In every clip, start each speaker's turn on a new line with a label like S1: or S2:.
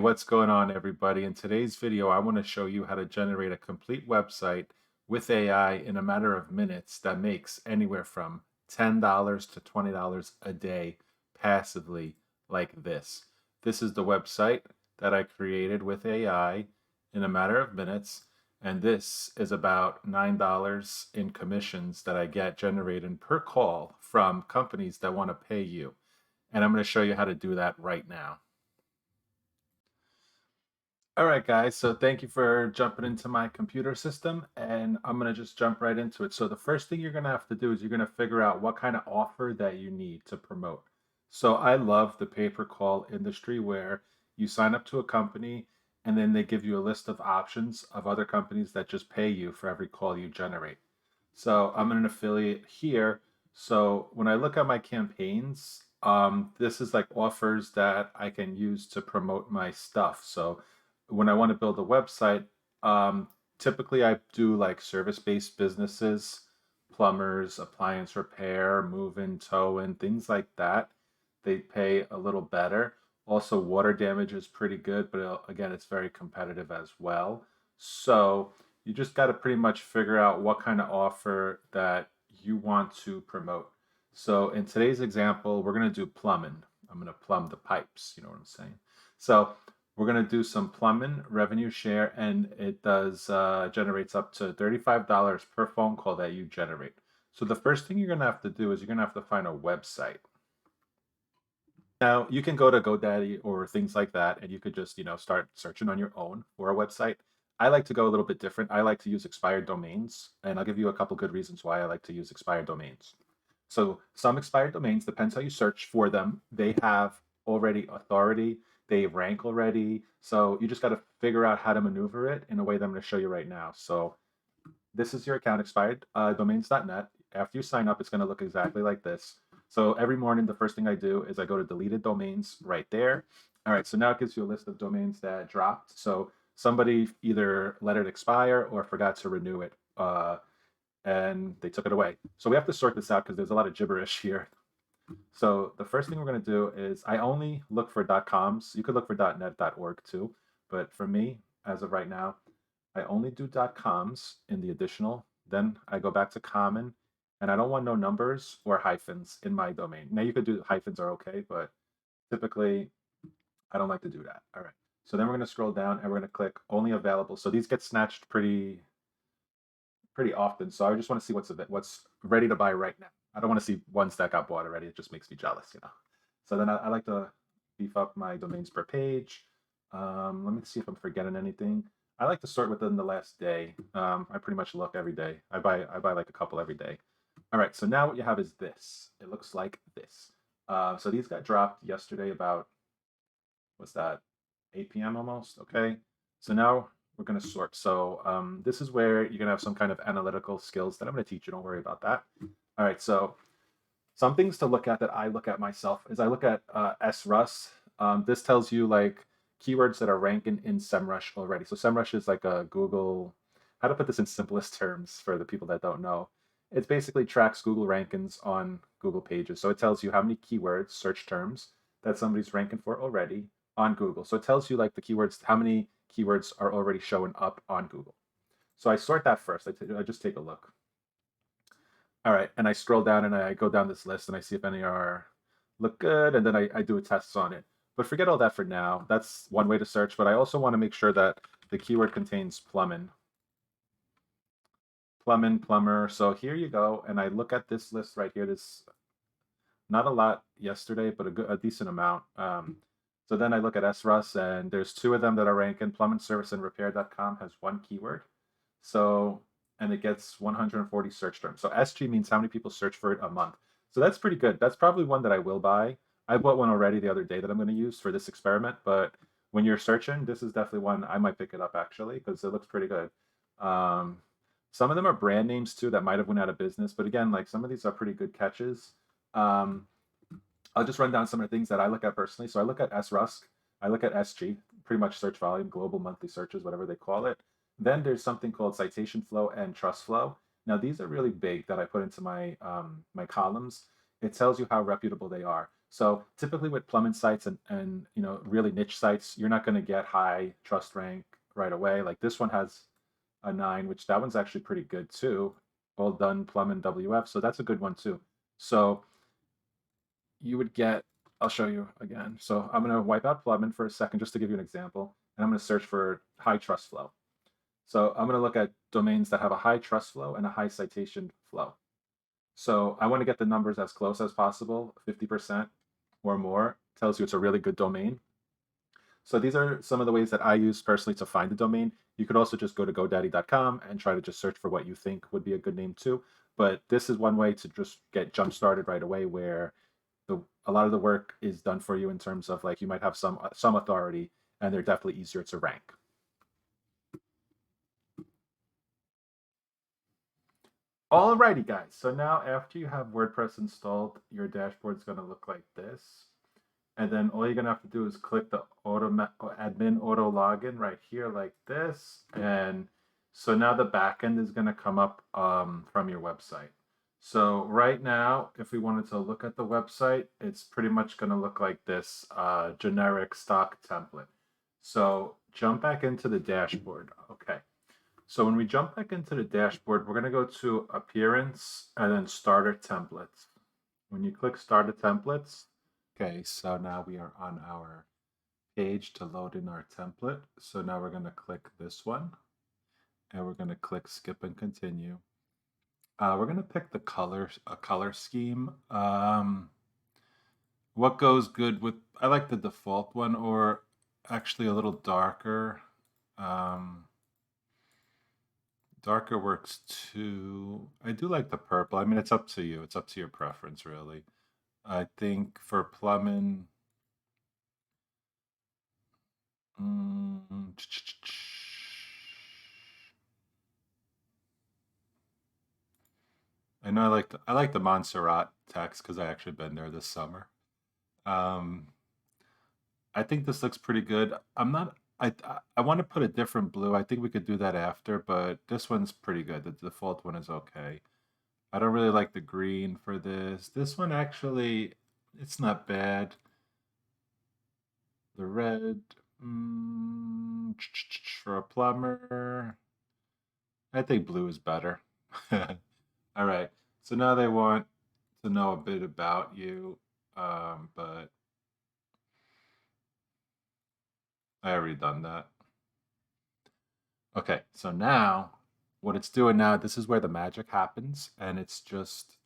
S1: What's going on, everybody? In today's video, I want to show you how to generate a complete website with AI in a matter of minutes that makes anywhere from $10 to $20 a day passively like this. This is the website that I created with AI in a matter of minutes, and this is about $9 in commissions that I get generated per call from companies that want to pay you. And I'm going to show you how to do that right now. All right, guys, so thank you for jumping into my computer system, and I'm going to just jump right into it. So the first thing you're going to have to do is you're going to figure out what kind of offer that you need to promote. So I love the pay-per-call industry where you sign up to a company and then they give you a list of options of other companies that just pay you for every call you generate. So I'm an affiliate here. So when I look at my campaigns, this is like offers that I can use to promote my stuff. So when I want to build a website, um, typically I do like service-based businesses, plumbers, appliance repair, move-in, tow-in, things like that. They pay a little better. Also, water damage is pretty good, but again, it's very competitive as well. So you just got to pretty much figure out what kind of offer that you want to promote. So in today's example, we're going to do plumbing. I'm going to plumb the pipes, you know what I'm saying? So we're going to do some plumbing revenue share, and it does generates up to $35 per phone call that you generate. So the first thing you're going to have to do is you're going to have to find a website. Now, you can go to GoDaddy or things like that, and you could just, start searching on your own for a website. I like to go a little bit different. I like to use expired domains, and I'll give you a couple good reasons why I like to use expired domains. So some expired domains, depends how you search for them, they have already authority, they rank already. So you just got to figure out how to maneuver it in a way that I'm going to show you right now. So this is your account, expired domains.net. After you sign up, it's going to look exactly like this. So every morning, the first thing I do is I go to deleted domains right there. All right, so now it gives you a list of domains that dropped. So somebody either let it expire or forgot to renew it, and they took it away. So we have to sort this out because there's a lot of gibberish here. So the first thing we're going to do is I only look for .coms. You could look for .net, .org too, but for me, as of right now, I only do .coms in the additional. Then I go back to common, and I don't want no numbers or hyphens in my domain. Now you could do hyphens are okay, but typically I don't like to do that. All right. So then we're going to scroll down and we're going to click only available. So these get snatched pretty often. So I just want to see what's ready to buy right now. I don't want to see ones that got bought already. It just makes me jealous. So then I like to beef up my domains per page. Let me see if I'm forgetting anything. I like to sort within the last day. I pretty much look every day. I buy like a couple every day. All right, so now what you have is this. It looks like this. So these got dropped yesterday about, what's that, 8 p.m. almost. Okay, so now we're going to sort. So this is where you're going to have some kind of analytical skills that I'm going to teach you. Don't worry about that. All right, so some things to look at that I look at myself is I look at SRUS. This tells you like keywords that are ranking in SEMrush already. So SEMrush is like a Google, how to put this in simplest terms for the people that don't know. It basically tracks Google rankings on Google pages. So it tells you how many keywords, search terms, that somebody's ranking for already on Google. So it tells you like the keywords, how many keywords are already showing up on Google. So I sort that first. I just take a look. All right, and I scroll down and I go down this list and I see if any are look good, and then I do a test on it. But forget all that for now. That's one way to search, but I also want to make sure that the keyword contains plumbing. Plumbing, plumber. So here you go, and I look at this list right here. This not a lot yesterday, but a decent amount. So then I look at SRUS, and there's two of them that are ranking. Plumbing Service and Repair.com has one keyword. So, and it gets 140 search terms. So SG means how many people search for it a month. So that's pretty good. That's probably one that I will buy. I bought one already the other day that I'm going to use for this experiment. But when you're searching, this is definitely one I might pick it up actually because it looks pretty good. Um, some of them are brand names too that might have went out of business. But again, like some of these are pretty good catches. Um, I'll just run down some of the things that I look at personally. So I look at SRusk, I look at SG, pretty much search volume, global monthly searches, whatever they call it. Then there's something called citation flow and trust flow. Now these are really big that I put into my columns. It tells you how reputable they are. So typically with plumbing sites and really niche sites, you're not going to get high trust rank right away. Like this one has a 9, which that one's actually pretty good too. All done plumbing WF, so that's a good one too. So you would get, I'll show you again. So I'm going to wipe out plumbing for a second just to give you an example, and I'm going to search for high trust flow. So I'm going to look at domains that have a high trust flow and a high citation flow. So I want to get the numbers as close as possible. 50% or more tells you it's a really good domain. So these are some of the ways that I use personally to find a domain. You could also just go to GoDaddy.com and try to just search for what you think would be a good name too. But this is one way to just get jump started right away, where a lot of the work is done for you in terms of like you might have some authority, and they're definitely easier to rank. Alrighty, guys. So now after you have WordPress installed, your dashboard is going to look like this. And then all you're going to have to do is click the admin auto login right here like this. And so now the backend is going to come up from your website. So right now, if we wanted to look at the website, it's pretty much going to look like this generic stock template. So jump back into the dashboard. Okay. So when we jump back into the dashboard, we're going to go to Appearance and then Starter Templates. When you click Starter Templates, okay, so now we are on our page to load in our template. So now we're going to click this one, and we're going to click Skip and Continue. We're going to pick the color scheme. What goes good with, I like the default one, or actually a little darker. Darker works too. I do like the purple. I mean, it's up to you. It's up to your preference, really. I think for plumbing, I know I like the Montserrat text because I actually been there this summer. Um, I think this looks pretty good. I'm not. I want to put a different blue. I think we could do that after, but this one's pretty good. The default one is okay. I don't really like the green for this. This one actually, it's not bad. The red, for a plumber, I think blue is better. All right. So now they want to know a bit about you, but I already done that. Okay, so now what it's doing now, this is where the magic happens, and it's just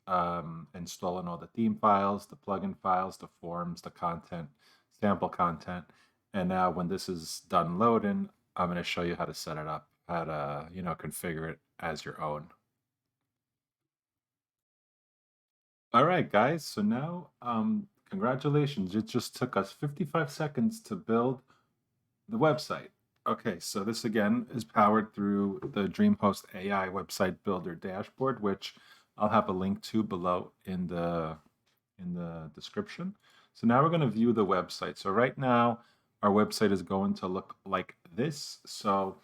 S1: installing all the theme files, the plugin files, the forms, the content, sample content. And now when this is done loading, I'm going to show you how to set it up, how to, configure it as your own. All right, guys. So now, congratulations. It just took us 55 seconds to build the website. Okay, so this again is powered through the DreamHost AI website builder dashboard, which I'll have a link to below in the description. So now we're going to view the website. So right now, our website is going to look like this. So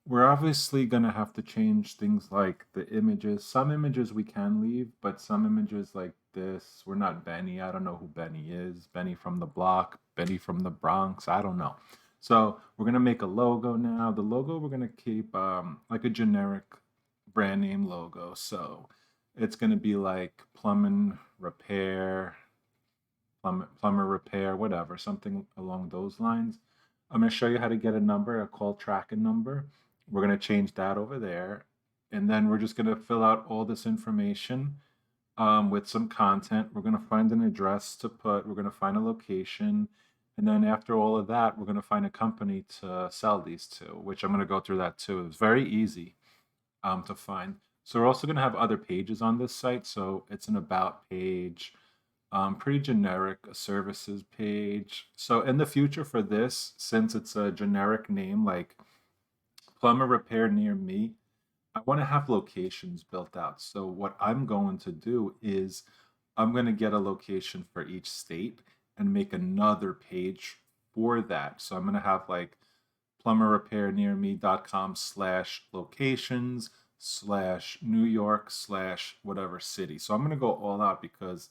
S1: we're obviously going to have to change things like the images. Some images we can leave, but some images like this, we're not Benny. I don't know who Benny is. Benny from the block, Benny from the Bronx. I don't know. So we're going to make a logo now. The logo we're going to keep like a generic brand name logo. So it's going to be like plumbing repair, plumber repair, whatever, something along those lines. I'm going to show you how to get a number, a call tracking number. We're going to change that over there. And then we're just going to fill out all this information with some content. We're going to find an address to put. We're going to find a location. And then after all of that, we're going to find a company to sell these to, which I'm going to go through that too. It's very easy to find. So we're also going to have other pages on this site. So it's an about page, pretty generic, a services page. So in the future for this, since it's a generic name like plumber repair near me, I want to have locations built out. So what I'm going to do is I'm going to get a location for each state and make another page for that. So I'm going to have like plumberrepairnearme.com/locations/New York/whatever city. So I'm going to go all out because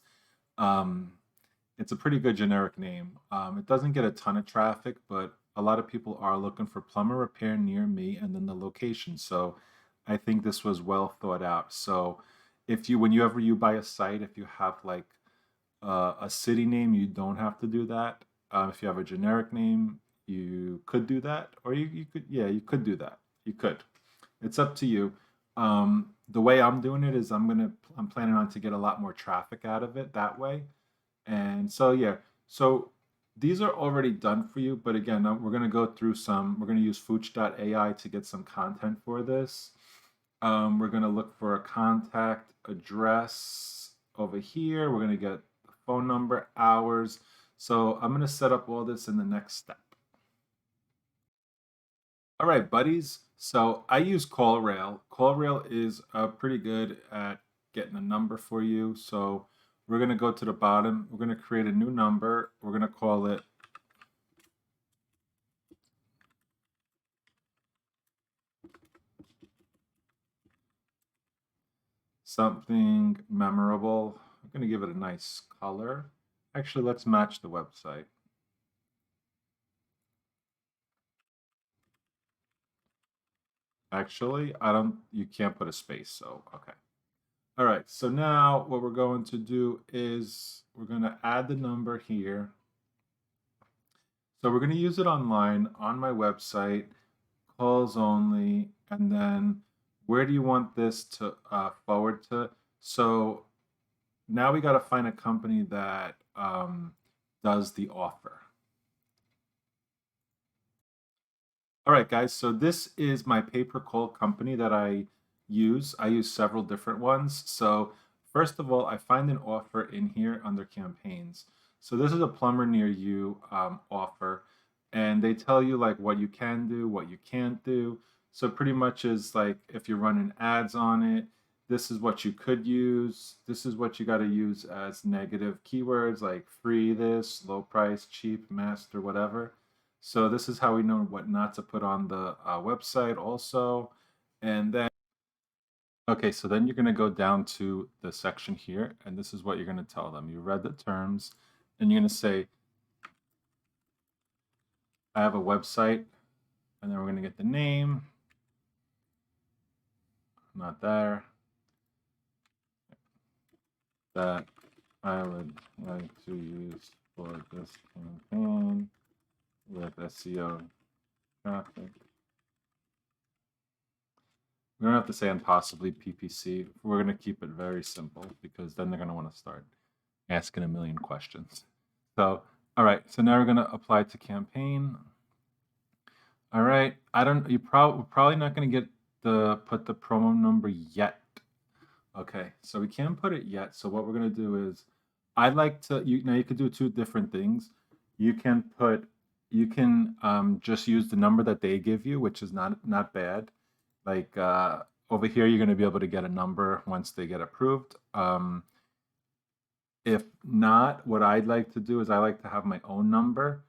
S1: It's a pretty good generic name. It doesn't get a ton of traffic, but a lot of people are looking for plumber repair near me and then the location. So I think this was well thought out. So if you, whenever you buy a site, if you have like a city name, you don't have to do that. If you have a generic name, you could do that, or you could, yeah, you could do that. You could. It's up to you. The way I'm doing it is I'm planning on to get a lot more traffic out of it that way. And so, yeah, so these are already done for you. But again, we're going to go through some, we're going to use Fooch.ai to get some content for this. We're going to look for a contact address over here. We're going to get the phone number, hours. So I'm going to set up all this in the next step. All right, buddies. So I use CallRail. CallRail is pretty good at getting a number for you. So we're going to go to the bottom. We're going to create a new number. We're going to call it something memorable. I'm going to give it a nice color. Actually, let's match the website. Actually, you can't put a space, so okay. All right, so now what we're going to do is we're going to add the number here. So we're going to use it online on my website, calls only, and then where do you want this to forward to? So now we got to find a company that does the offer. All right, guys, so this is my pay-per-call company that I use. I use several different ones. So first of all, I find an offer in here under campaigns. So this is a plumber near you offer, and they tell you like what you can do, what you can't do. So pretty much is like if you're running ads on it, this is what you could use. This is what you got to use as negative keywords like free this, low price, cheap, master, whatever. So this is how we know what not to put on the website also. And then, okay, so then you're going to go down to the section here, and this is what you're going to tell them. You read the terms, and you're going to say, I have a website, and then we're going to get the name. Not there. That I would like to use for this campaign with SEO traffic. We don't have to say and possibly PPC. We're going to keep it very simple because then they're going to want to start asking a million questions. So, all right. So now we're going to apply to campaign. All right. We're probably not going to get put the promo number yet. Okay. So we can't put it yet. So what we're going to do is I'd like to, now you could do two different things. You can just use the number that they give you, which is not bad. Like over here, you're going to be able to get a number once they get approved. If not, what I'd like to do is I like to have my own number.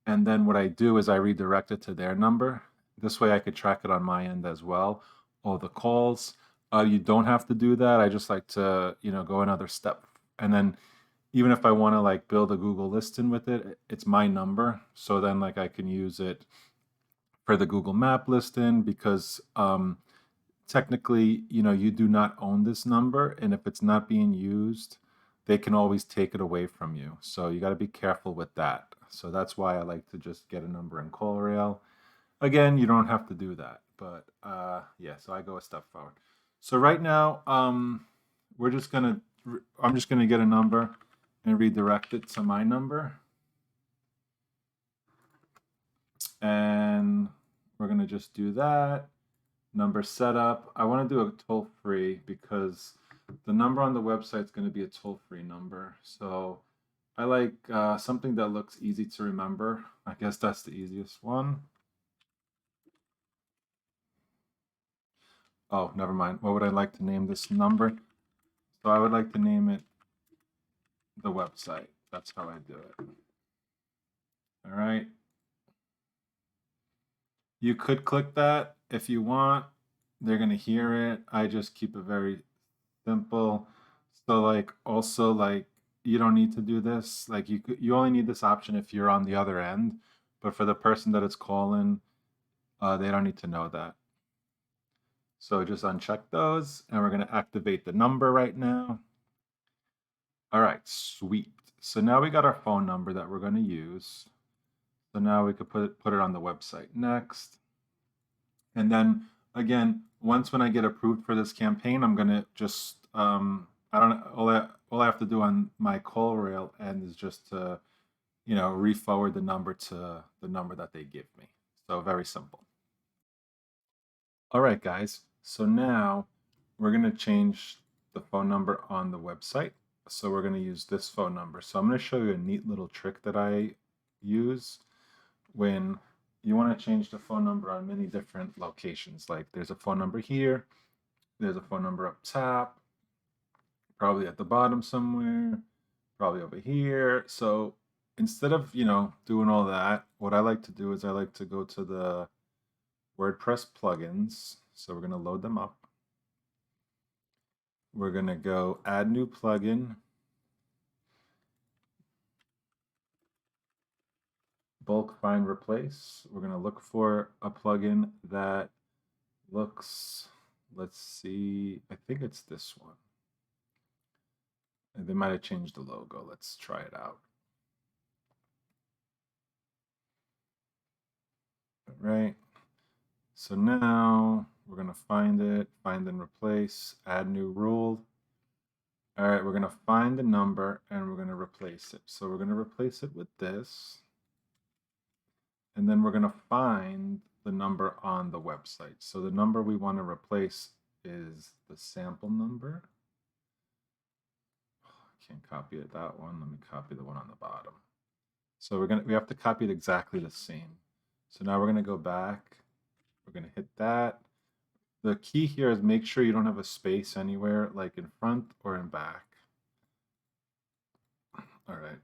S1: And then what I do is I redirect it to their number. This way I could track it on my end as well. All the calls. You don't have to do that. I just like to, go another step. And then even if I want to like build a Google listing with it, it's my number. So then like I can use it for the Google Map listing because technically, you do not own this number. And if it's not being used, they can always take it away from you. So you got to be careful with that. So that's why I like to just get a number in CallRail. Again, you don't have to do that. But yeah, so I go a step forward. So right now, I'm just gonna get a number and redirect it to my number. And we're gonna just do that. Number setup. I want to do a toll free because the number on the website is going to be a toll free number. So I like something that looks easy to remember. I guess that's the easiest one. Oh, never mind. What would I like to name this number? So I would like to name it the website. That's how I do it. All right. You could click that if you want. They're going to hear it. I just keep it very simple. So like also like you don't need to do this. Like you only need this option if you're on the other end, but for the person that it's calling, they don't need to know that. So just uncheck those, and we're going to activate the number right now. All right, sweet. So now we got our phone number that we're going to use. So now we could put it on the website next. And then again, once when I get approved for this campaign, I'm going to just, I don't know, all I have to do on my call rail end is just to, re-forward the number to the number that they give me. So very simple. All right, guys. So now we're going to change the phone number on the website. So we're going to use this phone number. So I'm going to show you a neat little trick that I use when you want to change the phone number on many different locations. Like there's a phone number here, there's a phone number up top, probably at the bottom somewhere, probably over here. So instead of, doing all that, what I like to do is I like to go to the WordPress plugins. So we're going to load them up. We're going to go add new plugin, bulk find replace. We're going to look for a plugin that looks, let's see, I think it's this one. And they might have changed the logo. Let's try it out. All right. So now we're going to find it, find and replace, add new rule. All right, we're going to find the number and we're going to replace it. So we're going to replace it with this. And then we're going to find the number on the website. So the number we want to replace is the sample number. I can't copy it, that one. Let me copy the one on the bottom. So we have to copy it exactly the same. So now we're going to go back. We're going to hit that. The key here is make sure you don't have a space anywhere, like in front or in back. All right.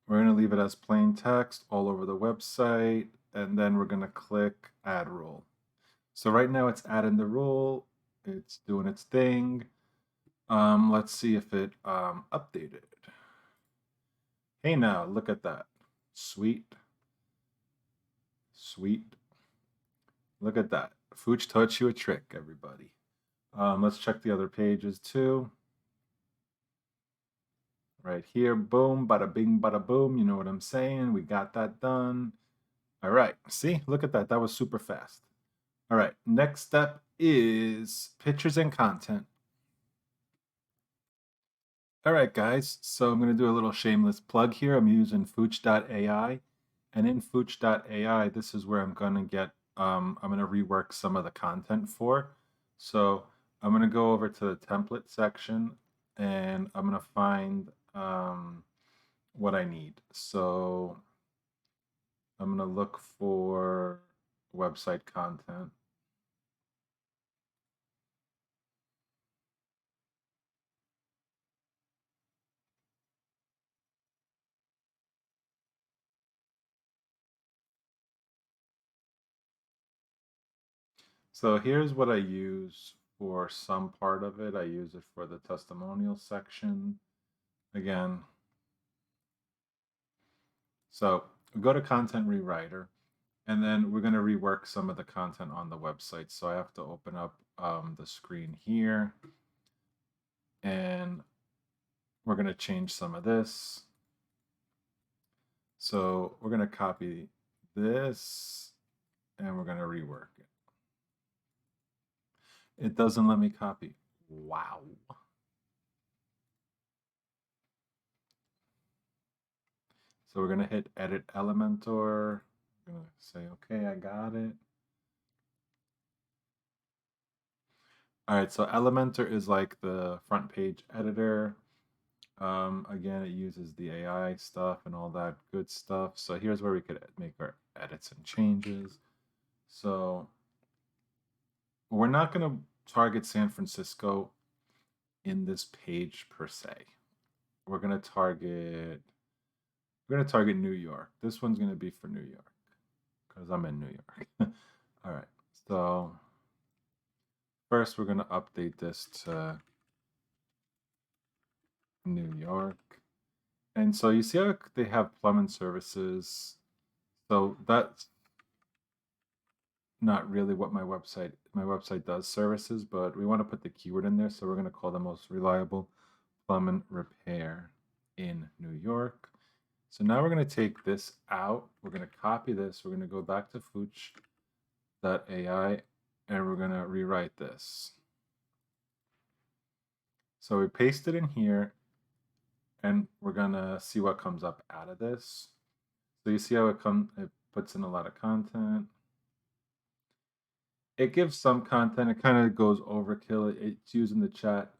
S1: We're going to leave it as plain text all over the website, and then we're going to click add rule. So right now it's adding the rule. It's doing its thing. Let's see if it updated. Hey, now look at that. Sweet. Sweet. Look at that. Fooch taught you a trick, everybody. Let's check the other pages too. Right here, boom, bada bing, bada boom. You know what I'm saying? We got that done. All right, see, look at that. That was super fast. All right, next step is pictures and content. All right, guys, so I'm going to do a little shameless plug here. I'm using Fooch.ai, and in Fooch.ai, this is where I'm going to get, I'm going to rework some of the content for. So I'm going to go over to the template section, and I'm going to find what I need. So I'm going to look for website content. So here's what I use for some part of it. I use it for the testimonial section. Again, so we go to Content Rewriter, and then we're going to rework some of the content on the website. So I have to open up the screen here, and we're going to change some of this. So we're going to copy this, and we're going to rework it. It doesn't let me copy. Wow. So we're going to hit Edit Elementor. I'm going to say, okay, I got it. All right, so Elementor is like the front page editor. Again, it uses the AI stuff and all that good stuff. So here's where we could make our edits and changes. So we're not going to target San Francisco in this page per se. We're going to target New York. This one's going to be for New York because I'm in New York. All right, so first we're going to update this to New York. And so you see how they have plumbing services. So that's not really what my website does services, but we want to put the keyword in there. So we're going to call the most reliable plumbing repair in New York. So now we're going to take this out. We're going to copy this. We're going to go back to Fooch.ai and we're going to rewrite this. So we paste it in here and we're going to see what comes up out of this. So you see how it puts in a lot of content. It gives some content. It kind of goes overkill. It's using the chat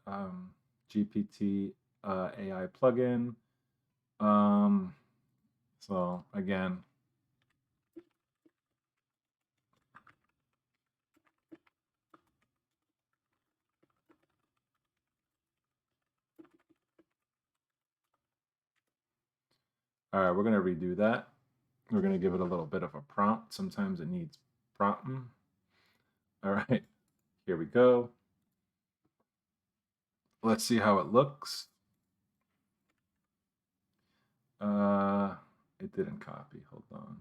S1: GPT AI plugin. So again, all right, we're gonna redo that. We're gonna give it a little bit of a prompt. Sometimes it needs prompting. All right, here we go. Let's see how it looks. It didn't copy. Hold on.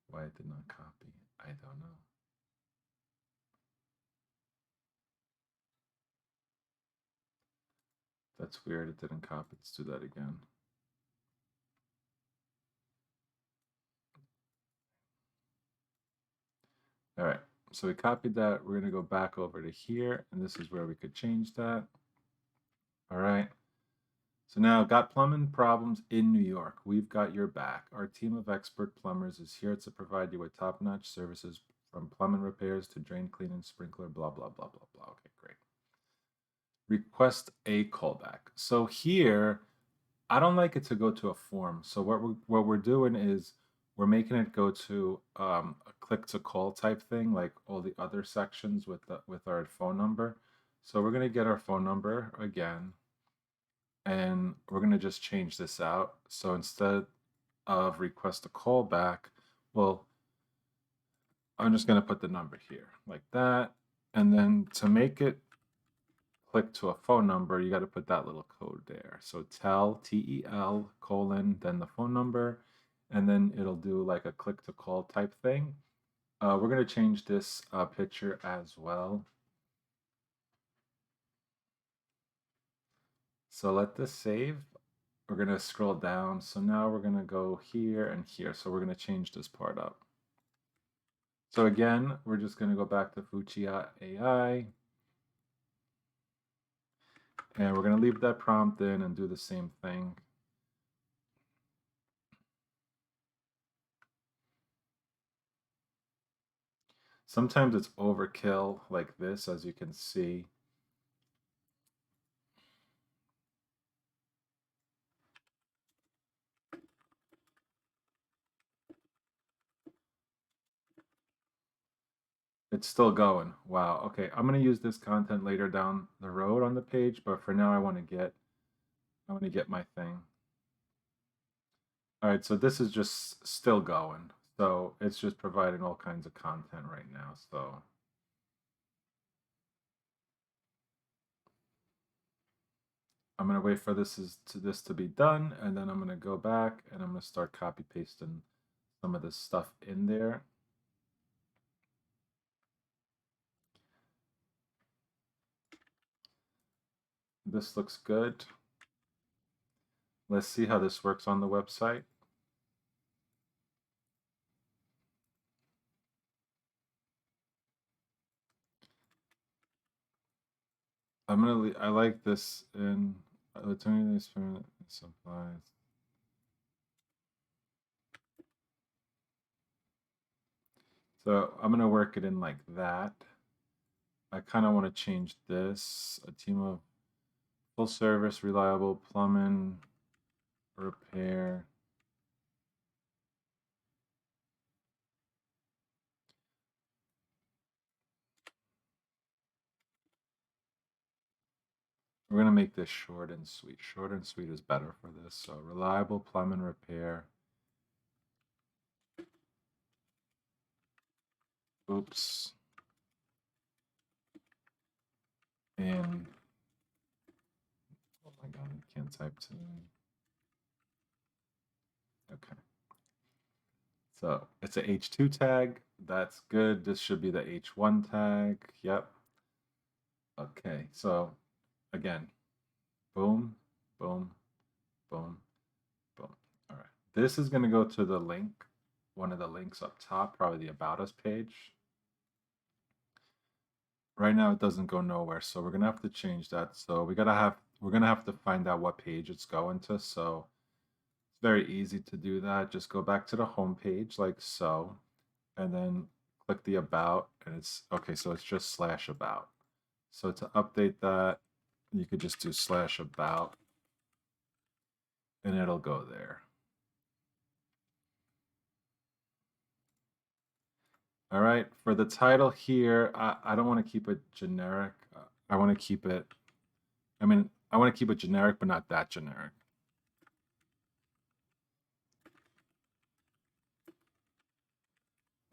S1: Why it did not copy? I don't know. That's weird. It didn't copy. Let's do that again. All right, so we copied that. We're gonna go back over to here, and this is where we could change that. All right. So now, got plumbing problems in New York? We've got your back. Our team of expert plumbers is here to provide you with top-notch services from plumbing repairs to drain cleaning, sprinkler, blah, blah, blah, blah, blah. Okay, great. Request a callback. So here, I don't like it to go to a form. So what we're doing is we're making it go to a click to call type thing, like all the other sections with our phone number. So we're gonna get our phone number again, and we're gonna just change this out. So instead of request a callback, well, I'm just gonna put the number here like that, and then to make it click to a phone number, you got to put that little code there. So TEL colon, then the phone number, and then it'll do like a click to call type thing. We're going to change this picture as well. So let this save. We're going to scroll down. So now we're going to go here and here. So we're going to change this part up. So again, we're just going to go back to Fuchsia.ai. And we're going to leave that prompt in and do the same thing. Sometimes it's overkill like this, as you can see. It's still going. Wow. Okay, I'm gonna use this content later down the road on the page, but for now I want to get my thing. All right, so this is just still going. So it's just providing all kinds of content right now. So I'm gonna wait for this to be done, and then I'm gonna go back and I'm gonna start copy pasting some of this stuff in there. This looks good. Let's see how this works on the website. I like this in attorney experiment supplies. So I'm gonna work it in like that. I kind of want to change this. A team of full service, reliable plumbing repair. We're gonna make this short and sweet. Short and sweet is better for this. So reliable plumbing repair. Oops. in, oh my god, I can't type today. Okay. So it's a H2 tag. That's good. This should be the H1 tag. Yep. Okay. So again, boom, boom, boom, boom. All right. This is going to go to the link, one of the links up top, probably the About Us page. Right now it doesn't go nowhere, so we're gonna have to change that. So we're gonna have to find out what page it's going to. So it's very easy to do that. Just go back to the home page like so, and then click the About, and it's okay. So it's just /about. So to update that, you could just do /about, and it'll go there. All right, for the title here, I don't want to keep it generic. I want to keep it, I mean, I want to keep it generic, but not that generic.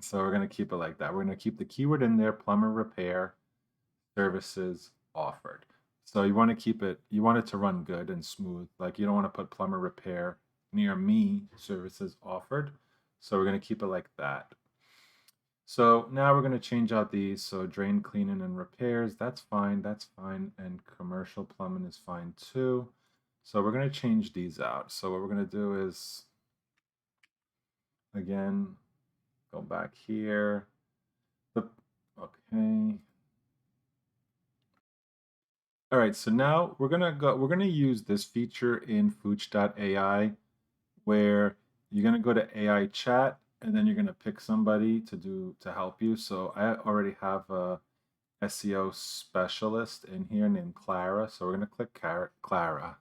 S1: So we're going to keep it like that. We're going to keep the keyword in there, plumber repair services offered. So you want to keep it, you want it to run good and smooth. Like you don't want to put plumber repair near me services offered. So we're going to keep it like that. So now we're going to change out these. So drain cleaning and repairs, that's fine, that's fine. And commercial plumbing is fine too. So we're going to change these out. So what we're going to do is, again, go back here. Okay. All right, so now we're gonna use this feature in Fooch.ai where you're gonna go to AI chat and then you're gonna pick somebody to help you. So I already have a SEO specialist in here named Clara. So we're gonna click Clara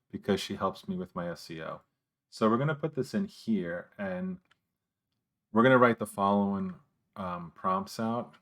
S1: because she helps me with my SEO. So we're gonna put this in here and we're gonna write the following prompts out.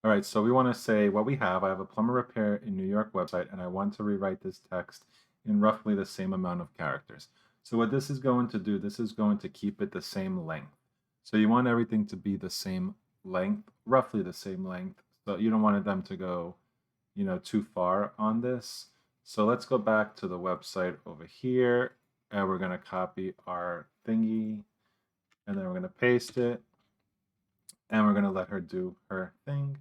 S1: All right, so we want to say what we have. I have a plumber repair in New York website, and I want to rewrite this text in roughly the same amount of characters. So what this is going to do, this is going to keep it the same length. So you want everything to be the same length, roughly the same length. So you don't want them to go, too far on this. So let's go back to the website over here, and we're going to copy our thingy, and then we're going to paste it, and we're going to let her do her thing.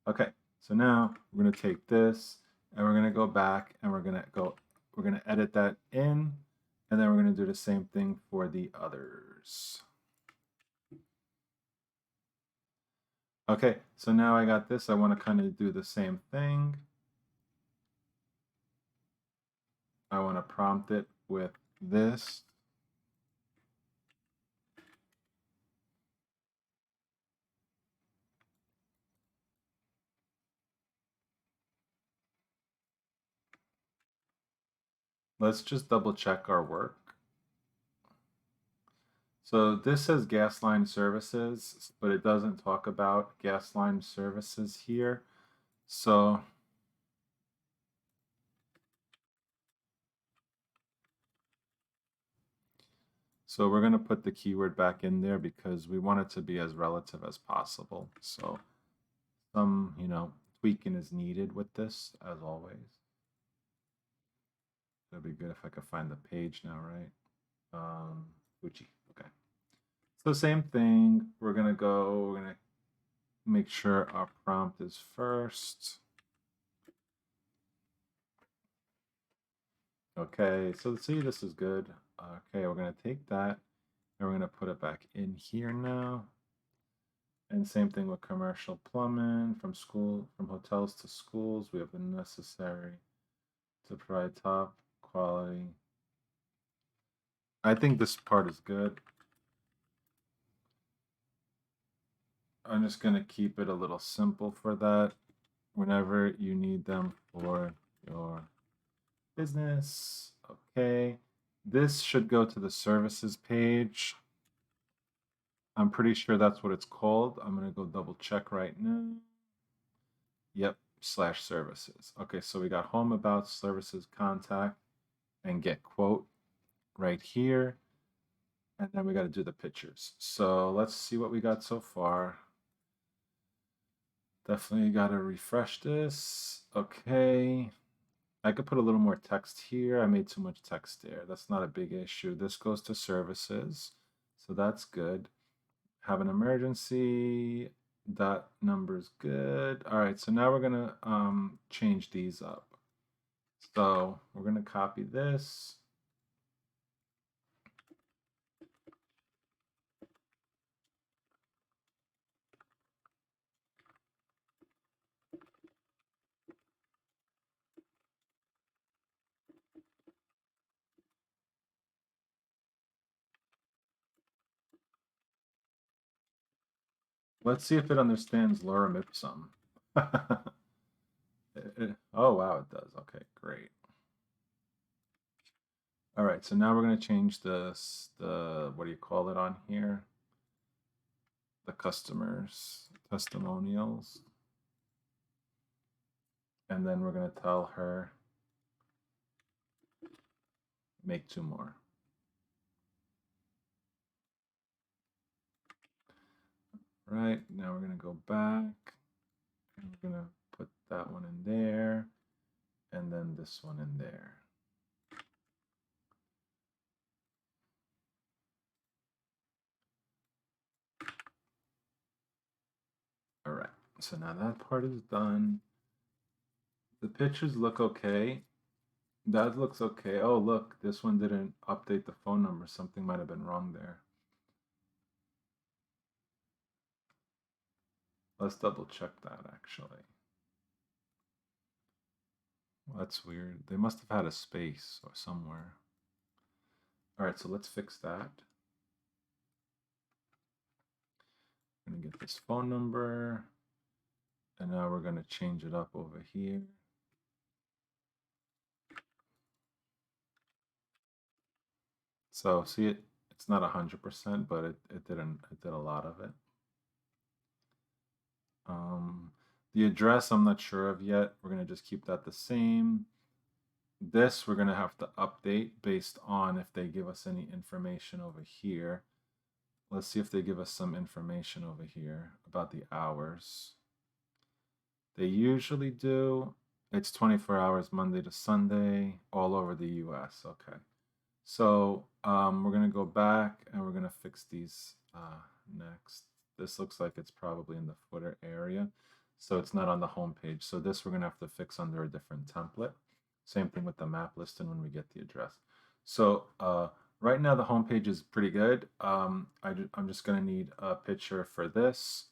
S1: Okay, so now we're going to take this and we're going to go back and we're going to edit that in, and then we're going to do the same thing for the others. Okay, so now I got this. I want to kind of do the same thing. I want to prompt it with this. Let's just double check our work. So this says gas line services, but it doesn't talk about gas line services here. So we're going to put the keyword back in there because we want it to be as relative as possible. So some, tweaking is needed with this, as always. It'd be good if I could find the page now, right? Fuji. Okay. So same thing. We're going to make sure our prompt is first. Okay, so see, this is good. Okay, we're going to take that and we're going to put it back in here now. And same thing with commercial plumbing, from hotels to schools. We have the necessary to provide top quality. I think this part is good. I'm just going to keep it a little simple for that. Whenever you need them for your business. Okay. This should go to the services page. I'm pretty sure that's what it's called. I'm going to go double check right now. Yep, /services. Okay, so we got home, about, services, contact, and get quote right here. And then we got to do the pictures. So let's see what we got so far. Definitely got to refresh this. Okay. I could put a little more text here. I made too much text there. That's not a big issue. This goes to services. So that's good. Have an emergency. That number's good. All right, so now we're gonna change these up. So we're gonna copy this. Let's see if it understands lorem ipsum. Oh wow, it does. Okay, great. All right, so now we're gonna change this, the, what do you call it on here? The customers, testimonials. And then we're gonna tell her, make 2 more. Right, now we're gonna go back and we're gonna put that one in there and then this one in there. All right, so now that part is done. The pictures look okay. That looks okay. Oh, look, this one didn't update the phone number. Something might have been wrong there. Let's double check that actually. Well, that's weird. They must have had a space or somewhere. All right, so let's fix that. I'm gonna get this phone number, and now we're gonna change it up over here. So see it, it's not 100%, but it did a lot of it. The address I'm not sure of yet. We're gonna just keep that the same. This we're gonna have to update based on if they give us any information over here. Let's see if they give us some information over here about the hours. They usually do. It's 24 hours Monday to Sunday all over the US. Okay. So we're gonna go back and we're gonna fix these next. This looks like it's probably in the footer area. So it's not on the home page. So this we're gonna have to fix under a different template. Same thing with the map listing when we get the address. So right now the home page is pretty good. I'm just gonna need a picture for this.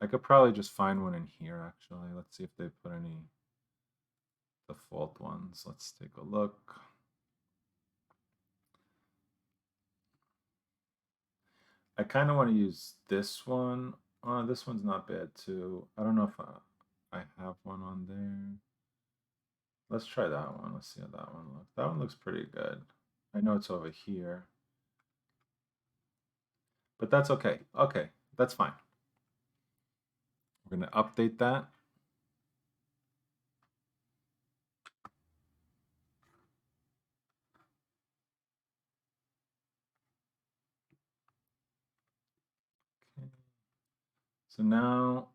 S1: I could probably just find one in here actually. Let's see if they put any default ones. Let's take a look. I kind of want to use this one. This one's not bad too. I don't know if I have one on there. Let's try that one. Let's see how that one looks. That one looks pretty good. I know it's over here. But that's okay. Okay, that's fine. We're going to update that. Okay. So now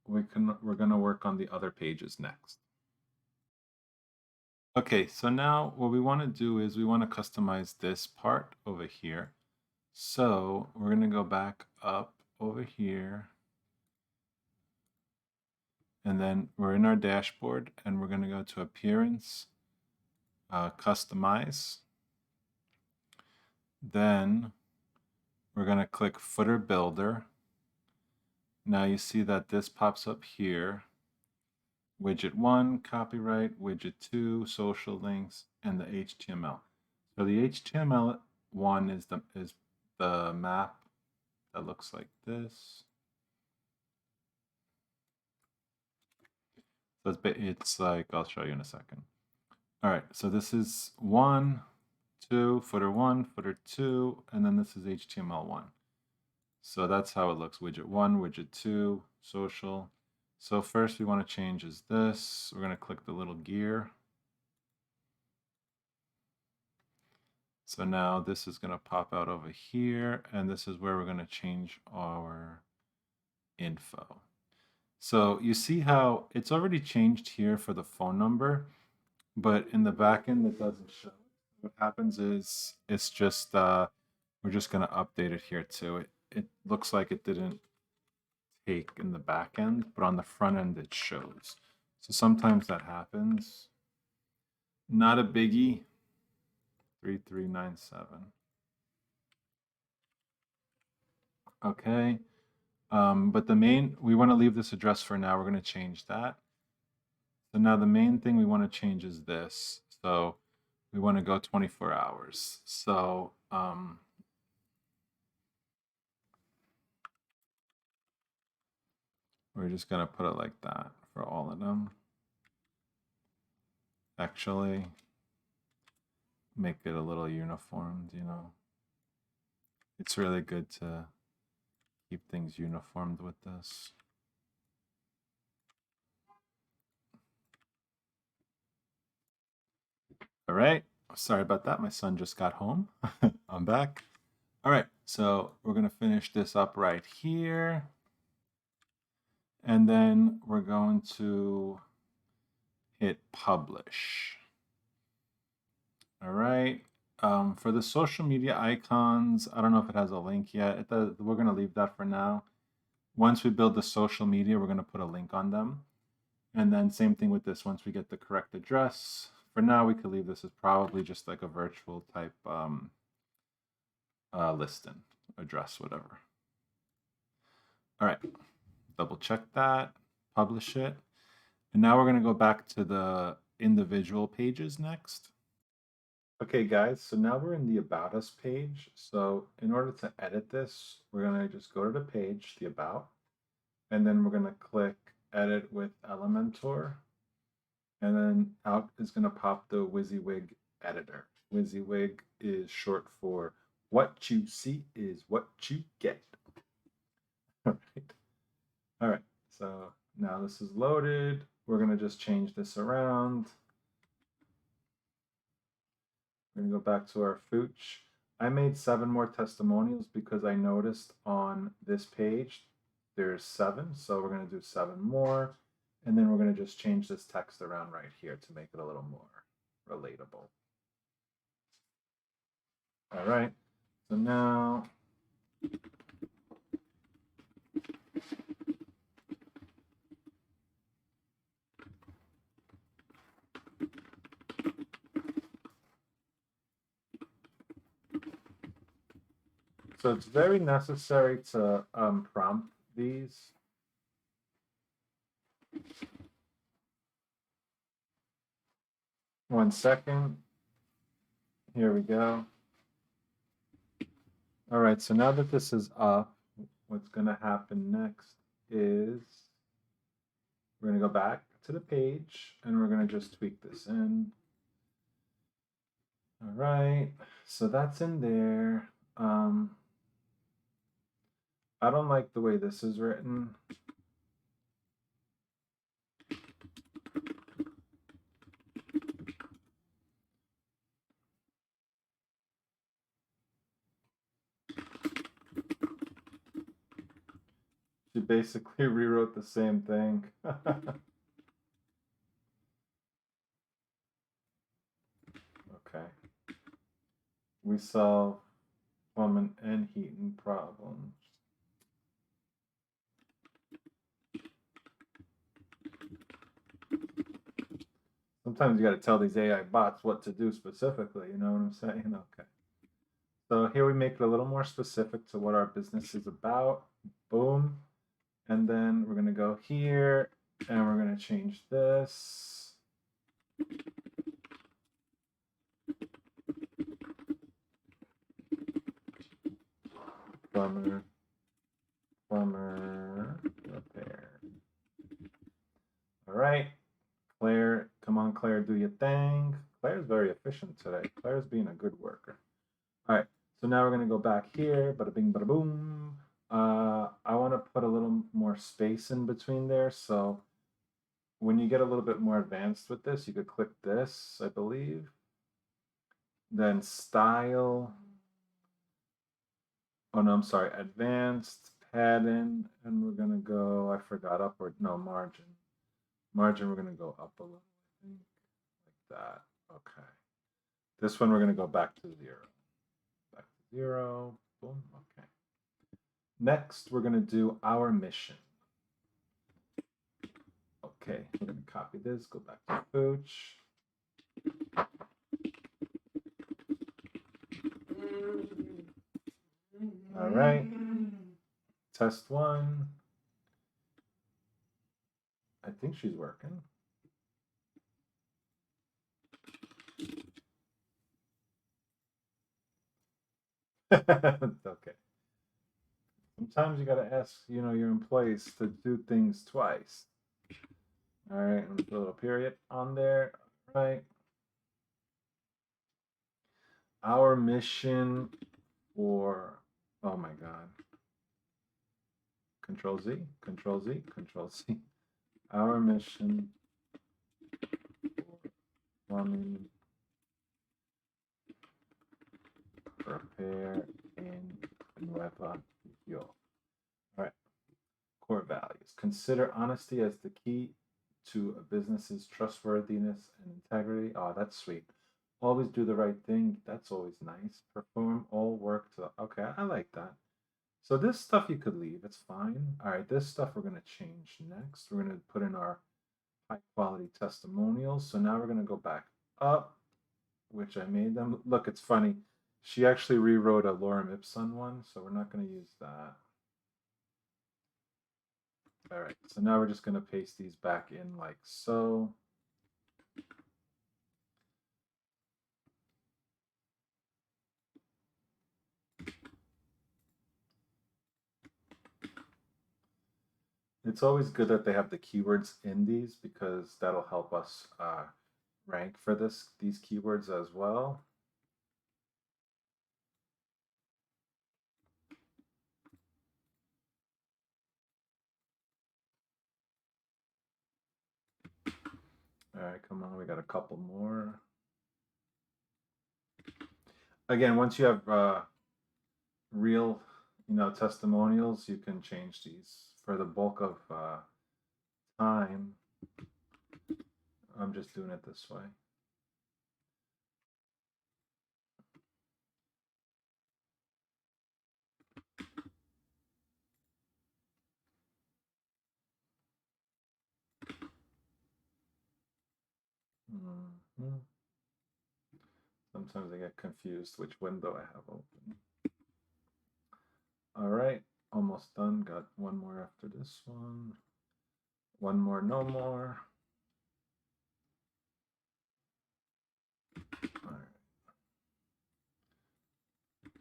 S1: we're going to work on the other pages next. Okay, so now what we want to do is we want to customize this part over here. So we're going to go back up over here. And then we're in our dashboard and we're going to go to Appearance, Customize. Then we're going to click Footer Builder. Now you see that this pops up here. Widget 1, copyright, widget 2, social links, and the HTML. So the HTML one is the map that looks like this. So it's like, I'll show you in a second. All right, so this is 1, 2, footer 1, footer 2, and then this is HTML1. So that's how it looks. Widget 1, widget 2, social. So first we want to change is this. We're going to click the little gear. So now this is going to pop out over here, and this is where we're going to change our info. So you see how it's already changed here for the phone number, but in the back end it doesn't show. What happens is it's just we're just going to update it here too. It looks like it didn't take in the back end, but on the front end it shows. So sometimes that happens. Not a biggie. 3397. Okay. But the main, we want to leave this address for now. We're going to change that. So now the main thing we want to change is this. So we want to go 24 hours. So we're just going to put it like that for all of them. Actually, make it a little uniformed, you know. It's really good to keep things uniformed with this. All right. Sorry about that. My son just got home. I'm back. All right. So we're going to finish this up right here. And then we're going to hit publish. All right. For the social media icons, I don't know if it has a link yet. We're going to leave that for now. Once we build the social media, we're going to put a link on them. And then same thing with this. Once we get the correct address, for now, we could leave this as probably just like a virtual type listing address, whatever. All right, double check that, publish it. And now we're going to go back to the individual pages next. Okay, guys, so now we're in the About Us page. So in order to edit this, we're going to just go to the page, the About, and then we're going to click Edit with Elementor. And then out is going to pop the WYSIWYG editor. WYSIWYG is short for what you see is what you get. All right. All right. So now this is loaded. We're going to just change this around. We're going to go back to our Fooch. I made 7 more testimonials because I noticed on this page there's 7. So we're going to do 7 more. And then we're going to just change this text around right here to make it a little more relatable. All right. So now so it's very necessary to prompt these. One second. Here we go. All right, so now that this is up, what's going to happen next is we're going to go back to the page and we're going to just tweak this in. All right, so that's in there. I don't like the way this is written. She basically rewrote the same thing. Okay. We solve plumbing and heating problems. Sometimes you got to tell these AI bots what to do specifically, you know what I'm saying? Okay. So here we make it a little more specific to what our business is about. Boom. And then we're going to go here and we're going to change this. Plumber repair. All right. Claire, come on, Claire, do your thing. Claire's very efficient today. Claire's being a good worker. All right, so now we're going to go back here, bada bing, bada boom. I want to put a little more space in between there. So when you get a little bit more advanced with this, you could click this, I believe. Then style. Oh no, I'm sorry. Advanced, padding, and we're gonna go, I forgot, upward. No, margin. Margin, we're gonna go up a little, I think. Like that. Okay. This one we're gonna go back to 0. Back to 0. Boom. Okay. Next, we're gonna do our mission. Okay, we're gonna copy this, go back to Pooch. All right. Test 1. I think she's working. Okay. Sometimes you gotta ask, your employees to do things twice. All right, and put a little period on there. All right. Our mission for, oh my God. Control Z, Control Z, Control Z. Our mission for plumbing repair in Nueva York. All right. Core values. Consider honesty as the key to a business's trustworthiness and integrity. Oh, that's sweet. Always do the right thing. That's always nice. Perform all work to. Okay, I like that. So this stuff you could leave. It's fine. All right, this stuff we're going to change next. We're going to put in our high quality testimonials. So now we're going to go back up, which I made them. Look, it's funny. She actually rewrote a Lorem Ipsum one, so we're not going to use that. All right, so now we're just going to paste these back in like so. It's always good that they have the keywords in these because that'll help us rank for these keywords as well. All right, come on, we got a couple more. Again, once you have real, testimonials, you can change these. For the bulk of time, I'm just doing it this way. Mm-hmm. Sometimes I get confused which window I have open. All right, almost done. Got one more after this one. One more, no more. All right.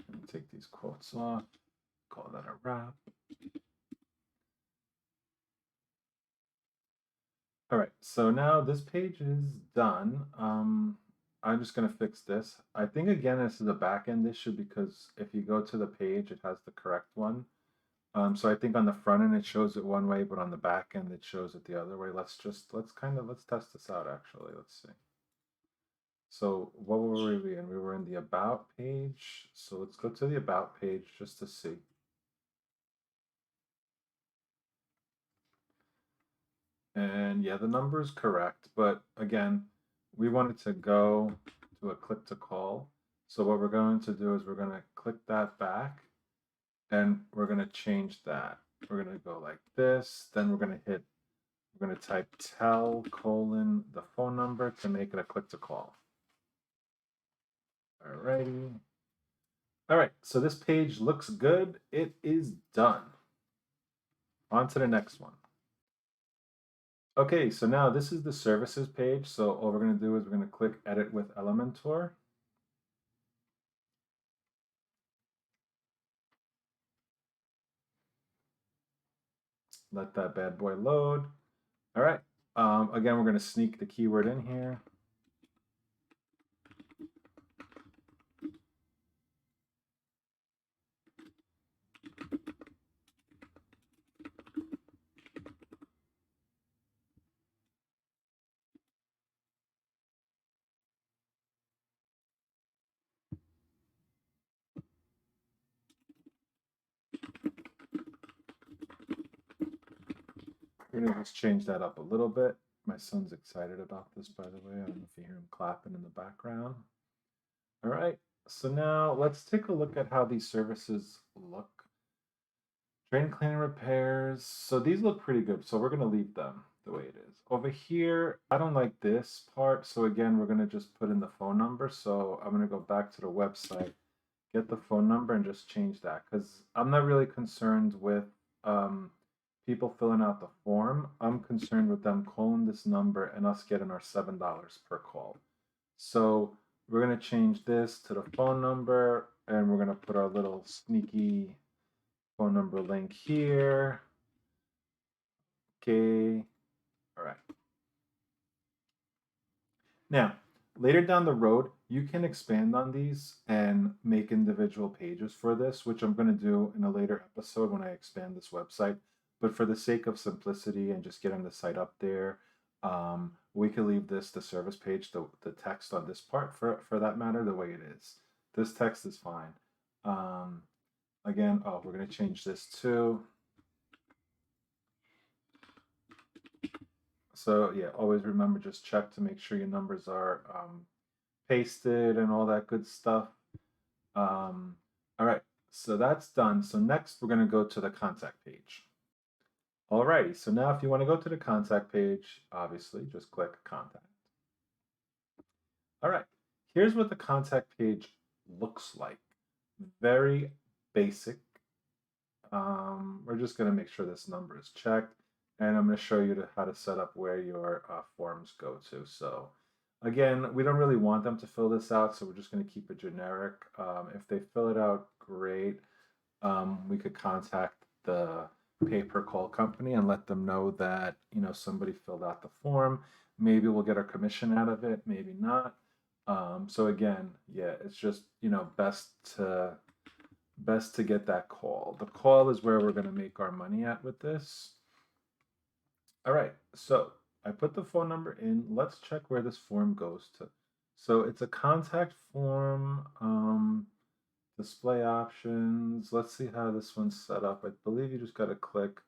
S1: Let me take these quotes off. Call that a wrap. All right, so now this page is done. I'm just gonna fix this. I think again this is a back end issue because if you go to the page, it has the correct one. So I think on the front end it shows it one way, but on the back end it shows it the other way. Let's test this out actually. Let's see. So what were we in? We were in the about page. So let's go to the about page just to see. And yeah, the number is correct, but again, we wanted to go to a click to call. So what we're going to do is we're going to click that back and we're going to change that. We're going to go like this. Then we're going to type tell : the phone number to make it a click to call. Alrighty. All right, so this page looks good. It is done. On to the next one. Okay, so now this is the services page. So all we're going to do is we're going to click edit with Elementor. Let that bad boy load. All right. Again, we're going to sneak the keyword in here. gonna just change that up a little bit. My son's excited about this, by the way. I don't know if you hear him clapping in the background. All right, so now let's take a look at how these services look. Drain cleaning repairs. So these look pretty good. So we're gonna leave them the way it is. Over here, I don't like this part. So again, we're gonna just put in the phone number. So I'm gonna go back to the website, get the phone number and just change that because I'm not really concerned with people filling out the form. I'm concerned with them calling this number and us getting our $7 per call. So we're going to change this to the phone number and we're going to put our little sneaky phone number link here. Okay. All right. Now, later down the road, you can expand on these and make individual pages for this, which I'm going to do in a later episode when I expand this website. But for the sake of simplicity and just getting the site up there, we can leave this, the service page, the text on this part for that matter, the way it is. This text is fine. Again, we're going to change this too. So yeah, always remember, just check to make sure your numbers are pasted and all that good stuff. All right, so that's done. So next we're gonna go to the contact page. Alrighty, so now if you wanna go to the contact page, obviously just click contact. All right, here's what the contact page looks like. Very basic. We're just gonna make sure this number is checked. And I'm going to show you how to set up where your forms go to. So again, we don't really want them to fill this out, so we're just going to keep it generic. If they fill it out, great. We could contact the pay-per-call company and let them know that, you know, somebody filled out the form. Maybe we'll get our commission out of it, maybe not. So again, yeah, it's just, you know, best to get that call. The call is where we're going to make our money at with this. All right, so I put the phone number in. Let's check where this form goes to. So it's a contact form, display options. Let's see how this one's set up. I believe you just got to click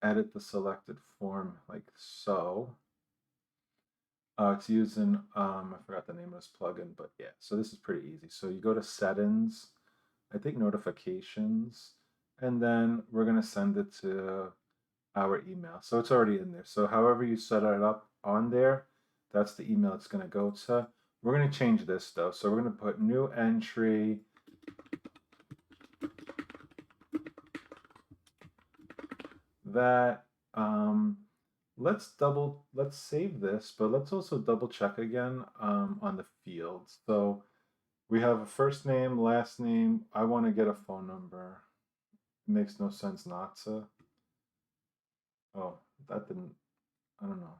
S1: edit the selected form like so. It's using, I forgot the name of this plugin, but yeah, so this is pretty easy. So you go to settings, I think notifications, and then we're going to send it to our email. So it's already in there. So however you set it up on there, that's the email it's going to go to. We're going to change this though. So we're going to put new entry. That let's save this, but let's also double check again on the fields. So we have a first name, last name. I want to get a phone number. It makes no sense not to. Oh, that didn't, I don't know.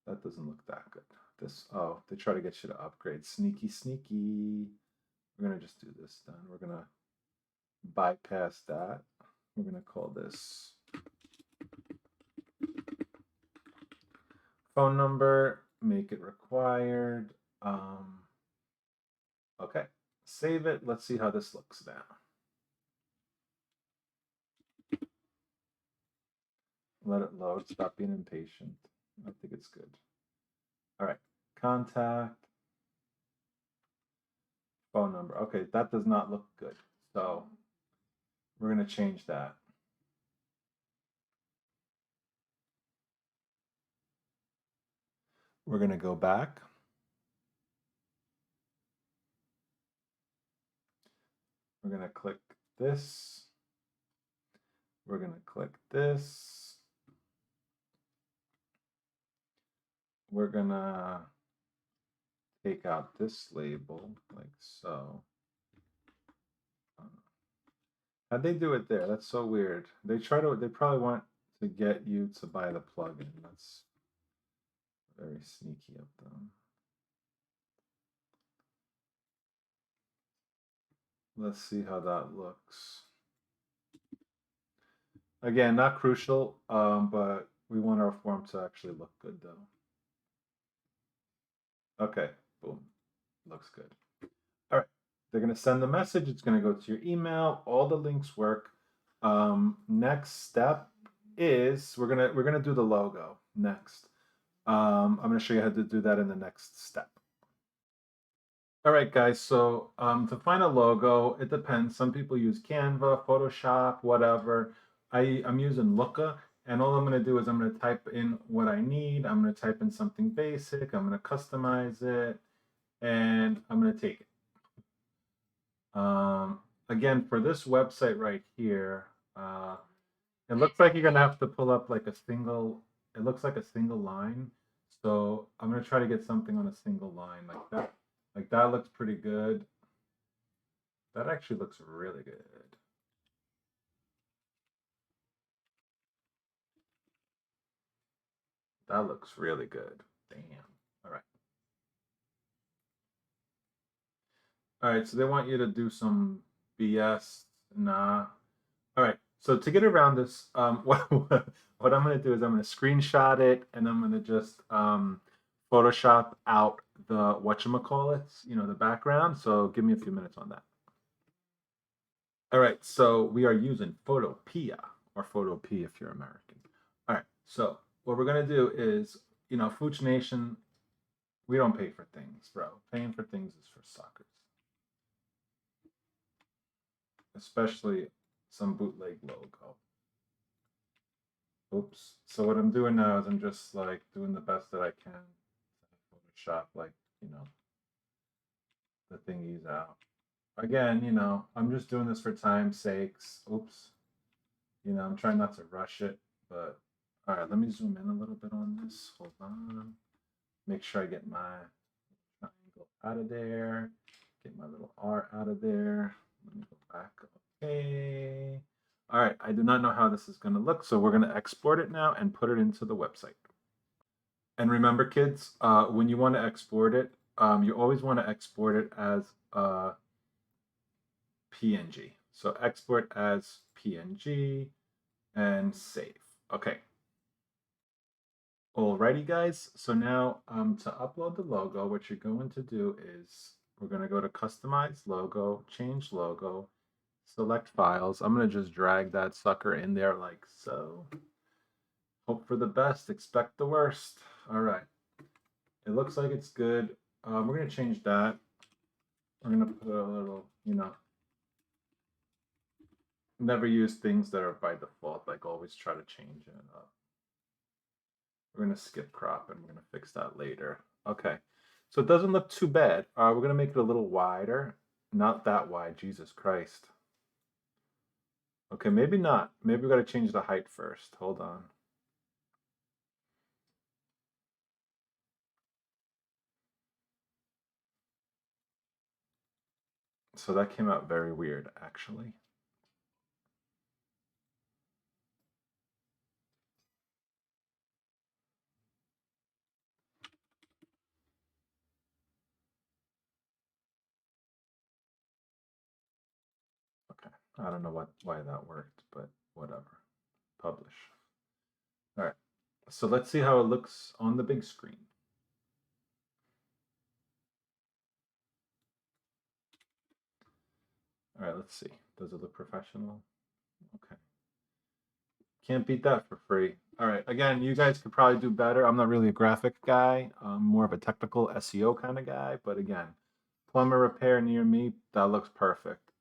S1: That doesn't look that good. This, they try to get you to upgrade. Sneaky, sneaky. We're going to just do this then. We're going to bypass that. We're going to call this phone number, make it required. Okay, save it. Let's see how this looks now. Let it load. Stop being impatient. I think it's good. All right, contact, phone number. Okay, that does not look good. So we're going to change that. We're going to go back. We're going to click this. We're going to click this. We're going to take out this label like so. How'd they do it there? That's so weird. They probably want to get you to buy the plugin. That's very sneaky of them. Let's see how that looks. Again, not crucial, but we want our form to actually look good though. Okay, boom, looks good. All right, they're gonna send the message. It's gonna go to your email. All the links work. Next step is we're gonna do the logo next. I'm gonna show you how to do that in the next step. All right, guys. So to find a logo, it depends. Some people use Canva, Photoshop, whatever. I'm using Looka, and all I'm gonna do is I'm gonna type in what I need. I'm gonna type in something basic. I'm gonna customize it, and I'm gonna take it. Again, for this website right here, it looks like you're gonna have to pull up like a single. It looks like a single line. So I'm gonna try to get something on a single line like that. Like that looks pretty good. That actually looks really good. That looks really good. Damn. All right. All right. So they want you to do some BS. Nah. All right. So to get around this, what I'm going to do is I'm going to screenshot it and I'm going to just Photoshop out the whatchamacallits, the background. So give me a few minutes on that. All right. So we are using Photopea or Photopea if you're American. All right. So what we're going to do is, Fooch Nation, we don't pay for things, bro. Paying for things is for suckers, especially some bootleg logo. Oops. So what I'm doing now is I'm just like doing the best that I can. Photoshop like, the thingies out. Again, I'm just doing this for time's sakes. Oops. I'm trying not to rush it, but all right, let me zoom in a little bit on this. Hold on. Make sure I get my triangle out of there. Get my little R out of there. Let me go back. Okay. All right, I do not know how this is going to look, so we're going to export it now and put it into the website. And remember, kids, when you want to export it, you always want to export it as PNG. So export as PNG and save. Okay. Alrighty, guys. So now to upload the logo, what you're going to do is we're going to go to Customize Logo, Change Logo, select Files. I'm going to just drag that sucker in there like so. Hope for the best, expect the worst. All right. It looks like it's good. We're going to change that. We're going to put a little, never use things that are by default, like always try to change it up. We're going to skip crop and we're going to fix that later. Okay. So it doesn't look too bad. We're going to make it a little wider. Not that wide, Jesus Christ. Okay, maybe not. Maybe we got to change the height first. Hold on. So that came out very weird, actually. Okay, I don't know why that worked, but whatever. Publish. All right, so let's see how it looks on the big screen. All right, let's see. Does it look professional? Okay. Can't beat that for free. All right. Again, you guys could probably do better. I'm not really a graphic guy. I'm more of a technical SEO kind of guy. But again, plumber repair near me, that looks perfect.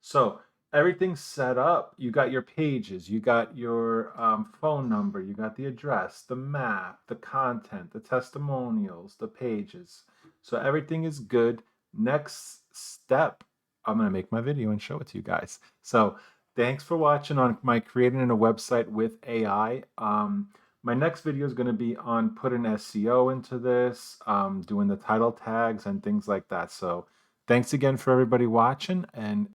S1: So everything's set up. You got your pages, you got your phone number, you got the address, the map, the content, the testimonials, the pages. So everything is good. Next step, I'm going to make my video and show it to you guys. So thanks for watching on my creating a website with AI. My next video is going to be on putting SEO into this, doing the title tags and things like that. So thanks again for everybody watching, and